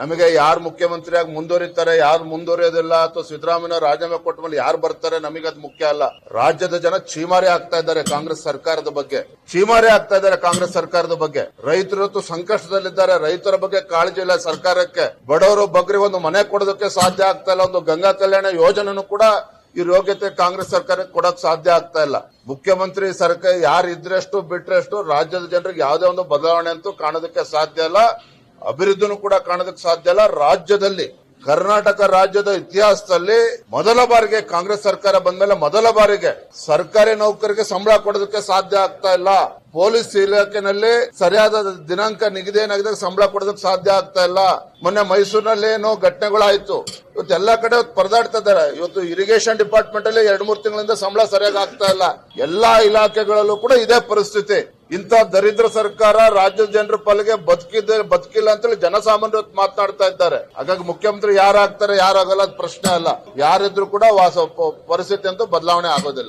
ನಮಗೆ ಯಾರು ಮುಖ್ಯಮಂತ್ರಿಯಾಗಿ ಮುಂದುವರಿತಾರೆ, ಯಾರು ಮುಂದುವರಿಯೋದಿಲ್ಲ, ಅಥವಾ ಸಿದ್ದರಾಮಯ್ಯ ರಾಜೀನಾಮೆ ಕೊಟ್ಟ ಮೇಲೆ ಯಾರು ಬರ್ತಾರೆ, ನಮಗೆ ಅದು ಮುಖ್ಯ ಅಲ್ಲ. ರಾಜ್ಯದ ಜನ ಚೀಮಾರಿ ಆಗ್ತಾ ಇದ್ದಾರೆ ಕಾಂಗ್ರೆಸ್ ಸರ್ಕಾರದ ಬಗ್ಗೆ, ಚೀಮಾರಿ ಆಗ್ತಾ ಇದ್ದಾರೆ ಕಾಂಗ್ರೆಸ್ ಸರ್ಕಾರದ ಬಗ್ಗೆ. ರೈತರು ಸಂಕಷ್ಟದಲ್ಲಿದ್ದಾರೆ, ರೈತರ ಬಗ್ಗೆ ಕಾಳಜಿ ಇಲ್ಲ ಸರ್ಕಾರಕ್ಕೆ. ಬಡವರು ಬಗ್ಗರಿಗೆ ಒಂದು ಮನೆ ಕೊಡೋದಕ್ಕೆ ಸಾಧ್ಯ ಆಗ್ತಾ ಇಲ್ಲ. ಒಂದು ಗಂಗಾ ಕಲ್ಯಾಣ ಯೋಜನೆನೂ ಕೂಡ ಈ ಯೋಗ್ಯತೆ ಕಾಂಗ್ರೆಸ್ ಸರ್ಕಾರಕ್ಕೆ ಕೊಡಕ್ ಸಾಧ್ಯ ಆಗ್ತಾ ಇಲ್ಲ. ಮುಖ್ಯಮಂತ್ರಿ ಸರ್ಕಾರ ಯಾರು ಇದ್ರೆಷ್ಟು ಬಿಟ್ರೆಷ್ಟು ರಾಜ್ಯದ ಜನರಿಗೆ ಯಾವುದೇ ಒಂದು ಬದಲಾವಣೆ ಅಂತೂ ಕಾಣೋದಕ್ಕೆ ಸಾಧ್ಯ ಇಲ್ಲ, ಅಭಿವೃದ್ಧಿನೂ ಕೂಡ ಕಾಣೋದಕ್ಕೆ ಸಾಧ್ಯ ಇಲ್ಲ. ರಾಜ್ಯದಲ್ಲಿ ಕರ್ನಾಟಕ ರಾಜ್ಯದ ಇತಿಹಾಸದಲ್ಲಿ ಮೊದಲ ಬಾರಿಗೆ ಕಾಂಗ್ರೆಸ್ ಸರ್ಕಾರ ಬಂದ್ಮೇಲೆ ಮೊದಲ ಬಾರಿಗೆ ಸರ್ಕಾರಿ ನೌಕರರಿಗೆ ಸಂಬಳ ಕೊಡೋದಕ್ಕೆ ಸಾಧ್ಯ ಆಗ್ತಾ ಇಲ್ಲ. ಪೊಲೀಸ್ ಇಲಾಖೆನಲ್ಲಿ ಸರಿಯಾದ ದಿನಾಂಕ ನಿಗದಿ ಏನಾಗಿದೆ ಸಂಬಳ ಕೊಡೋದಕ್ಕೆ ಸಾಧ್ಯ ಆಗ್ತಾ ಇಲ್ಲ. ಮೊನ್ನೆ ಮೈಸೂರಿನಲ್ಲಿ ಏನೋ ಘಟನೆಗಳಾಯ್ತು. ಇವತ್ತು ಎಲ್ಲಾ ಕಡೆ ಪರದಾಡ್ತಾ ಇದ್ದಾರೆ. ಇವತ್ತು ಇರಿಗೇಷನ್ ಡಿಪಾರ್ಟ್ಮೆಂಟ್ ಅಲ್ಲಿ 2-3 ತಿಂಗಳಿಂದ ಸಂಬಳ ಸರಿಯಾಗಿ ಆಗ್ತಾ ಇಲ್ಲ. ಎಲ್ಲಾ ಇಲಾಖೆಗಳಲ್ಲೂ ಕೂಡ ಇದೇ ಪರಿಸ್ಥಿತಿ. ಇಂಥ ದರಿದ್ರ ಸರ್ಕಾರ ರಾಜ್ಯದ ಜನರ ಪಾಲಿಗೆ ಬದುಕಿಲ್ಲ ಅಂತೇಳಿ ಜನಸಾಮಾನ್ಯರು ಮಾತನಾಡ್ತಾ ಇದ್ದಾರೆ. ಹಾಗಾಗಿ ಮುಖ್ಯಮಂತ್ರಿ ಯಾರಾಗ್ತಾರೆ ಯಾರಾಗಲ್ಲ ಅದು ಪ್ರಶ್ನೆ ಅಲ್ಲ. ಯಾರಿದ್ರು ಕೂಡ ಪರಿಸ್ಥಿತಿ ಅಂತೂ ಬದಲಾವಣೆ ಆಗೋದಿಲ್ಲ.